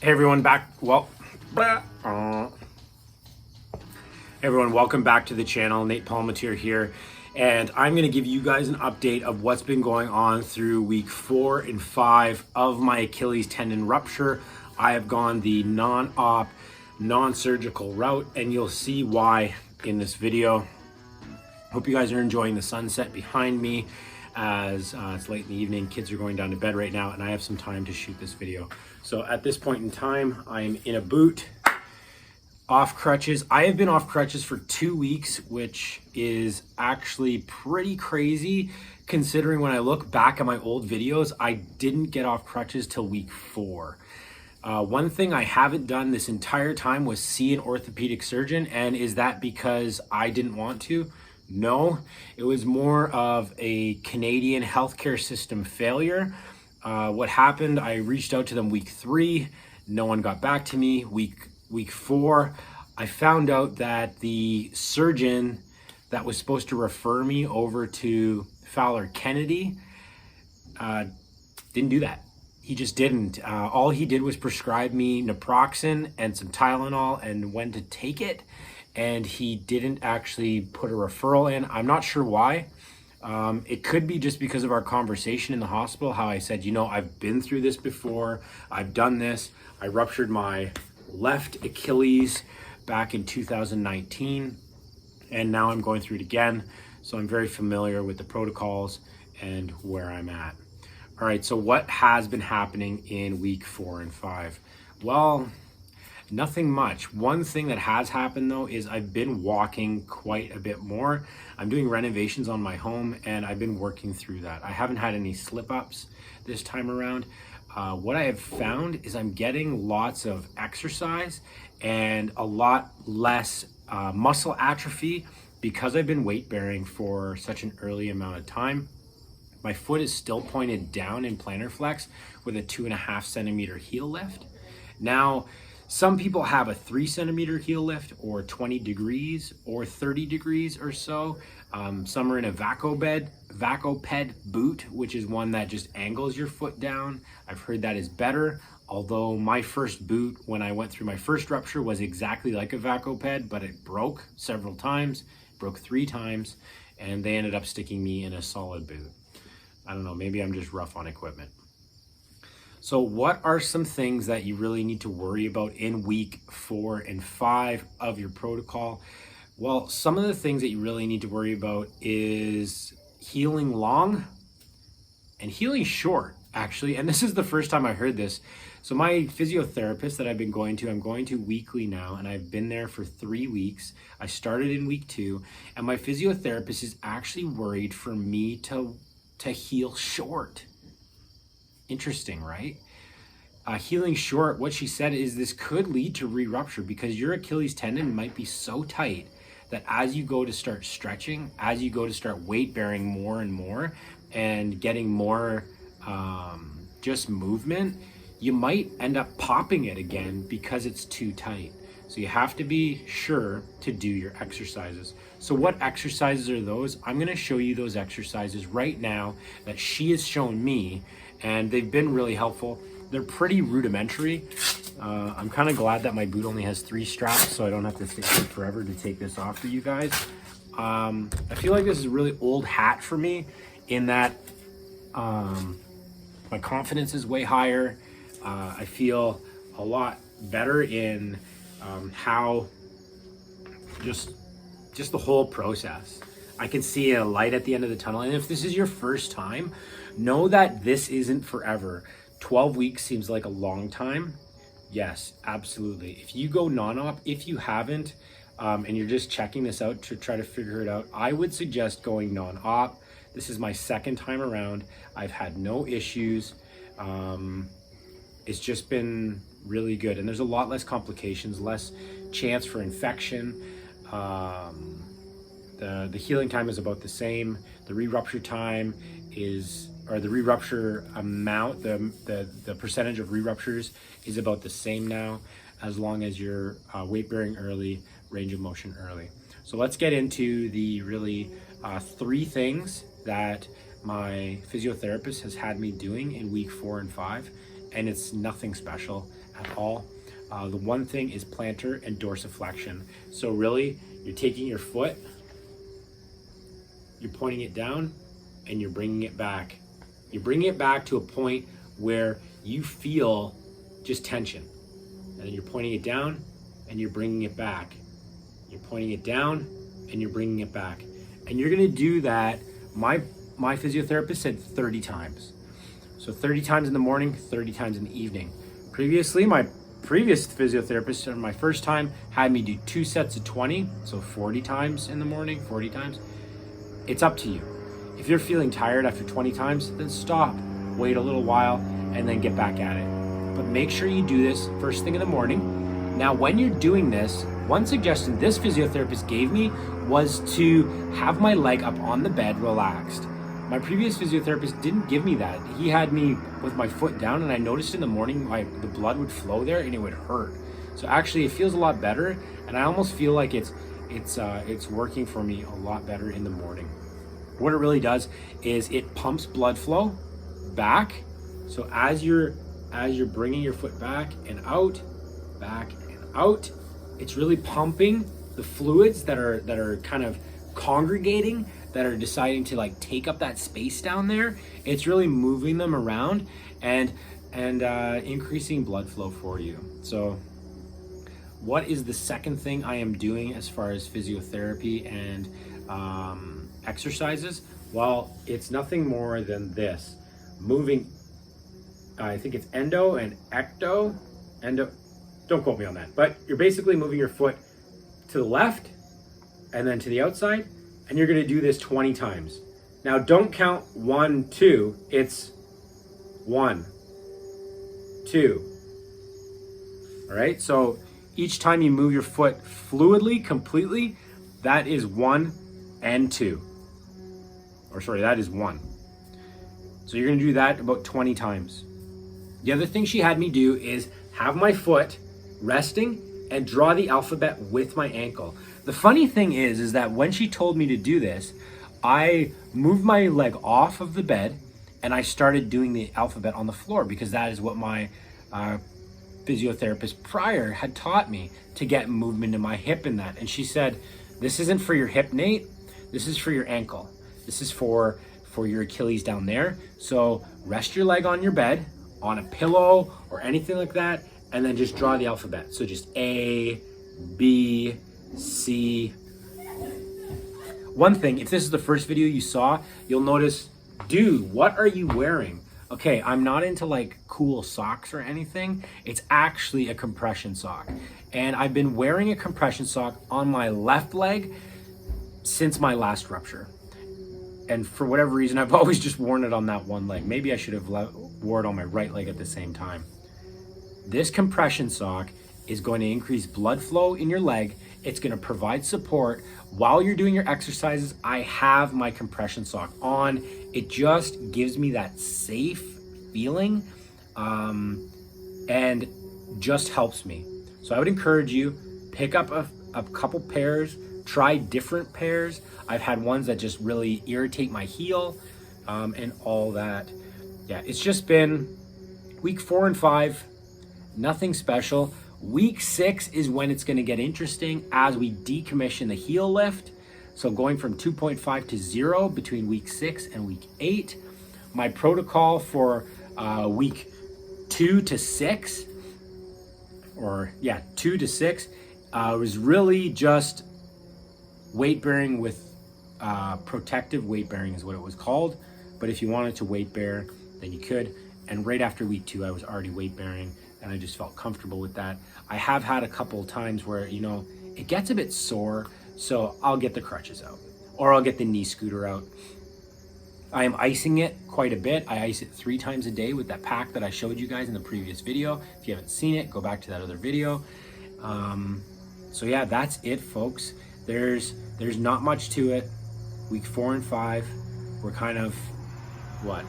Hey everyone, everyone, welcome back to the channel. Nate Palmatier here, and I'm going to give you guys an update of what's been going on through week 4 and 5 of my Achilles tendon rupture. I have gone the non-op, non-surgical route, and you'll see why in this video. Hope you guys are enjoying the sunset behind me as it's late in the evening. Kids are going down to bed right now, and I have some time to shoot this video. So at this point in time, I'm in a boot, off crutches. I have been off crutches for 2 weeks, which is actually pretty crazy considering when I look back at my old videos, I didn't get off crutches till week 4. One thing I haven't done this entire time was see an orthopedic surgeon, and is that because I didn't want to? No, it was more of a Canadian healthcare system failure. What happened, I reached out to them week 3, no one got back to me. Week 4, I found out that the surgeon that was supposed to refer me over to Fowler Kennedy didn't do that. He just didn't. All he did was prescribe me naproxen and some Tylenol and when to take it. And he didn't actually put a referral in. I'm not sure why. It could be just because of our conversation in the hospital, how I said, you know, I've been through this before. I've done this. I ruptured my left Achilles back in 2019, and now I'm going through it again. So I'm very familiar with the protocols and where I'm at. All right, so what has been happening in week 4 and 5? Well, nothing much. One thing that has happened though is I've been walking quite a bit more. I'm doing renovations on my home and I've been working through that. I haven't had any slip-ups this time around. What I have found is I'm getting lots of exercise and a lot less muscle atrophy because I've been weight bearing for such an early amount of time. My foot is still pointed down in plantar flex with a 2.5 centimeter heel lift. Now, some people have a 3 centimeter heel lift or 20 degrees or 30 degrees or so. Some are in a Vacoped boot, which is one that just angles your foot down. I've heard that is better. Although my first boot, when I went through my first rupture, was exactly like a Vacoped, but it broke several times, broke 3 times, and they ended up sticking me in a solid boot. I don't know, maybe I'm just rough on equipment. So what are some things that you really need to worry about in week 4 and 5 of your protocol? Well, some of the things that you really need to worry about is healing long and healing short, actually. And this is the first time I heard this. So my physiotherapist that I'm going to weekly now, and I've been there for 3 weeks. I started in week 2, and my physiotherapist is actually worried for me to heal short. Interesting, right? Healing short, what she said is this could lead to re-rupture because your Achilles tendon might be so tight that as you go to start stretching, as you go to start weight bearing more and more and getting more just movement, you might end up popping it again because it's too tight. So you have to be sure to do your exercises. So what exercises are those? I'm gonna show you those exercises right now that she has shown me, and they've been really helpful. They're pretty rudimentary. I'm kind of glad that my boot only has 3 straps, so I don't have to sit here forever to take this off for you guys. I feel like this is a really old hat for me in that my confidence is way higher. I feel a lot better in how just the whole process. I can see a light at the end of the tunnel. And if this is your first time, know that this isn't forever. 12 weeks seems like a long time. Yes, absolutely. If you go non-op, if you haven't, and you're just checking this out to try to figure it out, I would suggest going non-op. This is my 2nd time around. I've had no issues. It's just been really good. And there's a lot less complications, less chance for infection. The healing time is about the same. The re-rupture time is, or the re-rupture amount, the percentage of re-ruptures is about the same now, as long as you're weight bearing early, range of motion early. So let's get into the really 3 things that my physiotherapist has had me doing in week 4 and 5. And it's nothing special at all. The one thing is plantar and dorsiflexion. So really, you're taking your foot, you're pointing it down, and you're bringing it back. You're bringing it back to a point where you feel just tension. And then you're pointing it down, and you're bringing it back. You're pointing it down, and you're bringing it back. And you're gonna do that, my physiotherapist said 30 times. So 30 times in the morning, 30 times in the evening. Previously, my previous physiotherapist, on my first time, had me do 2 sets of 20, so 40 times in the morning, 40 times. It's up to you. If you're feeling tired after 20 times, then stop, wait a little while, and then get back at it. But make sure you do this first thing in the morning. Now, when you're doing this, one suggestion this physiotherapist gave me was to have my leg up on the bed relaxed. My previous physiotherapist didn't give me that. He had me with my foot down, and I noticed in the morning the blood would flow there and it would hurt. So actually it feels a lot better, and I almost feel like it's working for me a lot better in the morning. What it really does is it pumps blood flow back. So as you're bringing your foot back and out, it's really pumping the fluids that are kind of congregating, that are deciding to like take up that space down there. It's really moving them around and increasing blood flow for you. So what is the second thing I am doing as far as physiotherapy and exercises? Well, it's nothing more than this. Moving, I think it's endo and ecto. Don't quote me on that, but you're basically moving your foot to the left and then to the outside, and you're gonna do this 20 times. Now don't count 1, 2, it's 1, 2. All right, so each time you move your foot fluidly, completely, that is 1 and 2. Or sorry, that is 1. So you're gonna do that about 20 times. The other thing she had me do is have my foot resting and draw the alphabet with my ankle. The funny thing is that when she told me to do this, I moved my leg off of the bed and I started doing the alphabet on the floor, because that is what my physiotherapist prior had taught me, to get movement in my hip in that. And she said, this isn't for your hip, Nate, this is for your ankle. This is for your Achilles down there. So rest your leg on your bed, on a pillow or anything like that, and then just draw the alphabet. So just A, B, C. One thing, if this is the first video you saw, you'll notice, dude, what are you wearing? Okay, I'm not into like cool socks or anything. It's actually a compression sock. And I've been wearing a compression sock on my left leg since my last rupture. And for whatever reason, I've always just worn it on that one leg. Maybe I should have wore it on my right leg at the same time. This compression sock is going to increase blood flow in your leg. It's going to provide support while you're doing your exercises. I have my compression sock on. It just gives me that safe feeling and just helps me. So I would encourage you, pick up a couple pairs, try different pairs. I've had ones that just really irritate my heel and all that. Yeah, it's just been week 4 and 5. Nothing special. Week 6 is when it's going to get interesting as we decommission the heel lift. So going from 2.5 to 0 between week 6 and week 8. My protocol for week 2 to 6, or yeah, 2 to 6, was really just weight bearing with protective weight bearing is what it was called. But if you wanted to weight bear, then you could. And right after week 2, I was already weight bearing, and I just felt comfortable with that. I have had a couple of times where, you know, it gets a bit sore, so I'll get the crutches out, or I'll get the knee scooter out. I am icing it quite a bit. I ice it 3 times a day with that pack that I showed you guys in the previous video. If you haven't seen it, go back to that other video. So yeah, that's it, folks. There's not much to it. Week 4 and 5, we're kind of, what?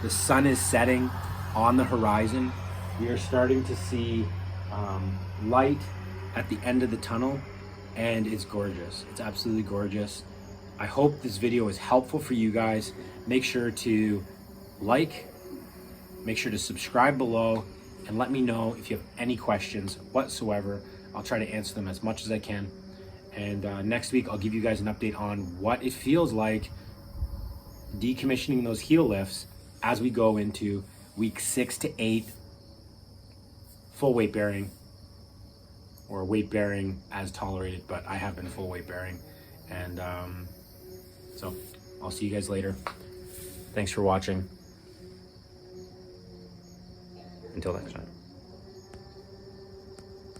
The sun is setting on the horizon. We are starting to see light at the end of the tunnel, and it's gorgeous. It's absolutely gorgeous. I hope this video is helpful for you guys. Make sure to like, Make sure to subscribe below and let me know if you have any questions whatsoever. I'll try to answer them as much as I can. And next week, I'll give you guys an update on what it feels like decommissioning those heel lifts as we go into week 6 to 8, full weight bearing, or weight bearing as tolerated, but I have been full weight bearing. And so I'll see you guys later. Thanks for watching. Until next time.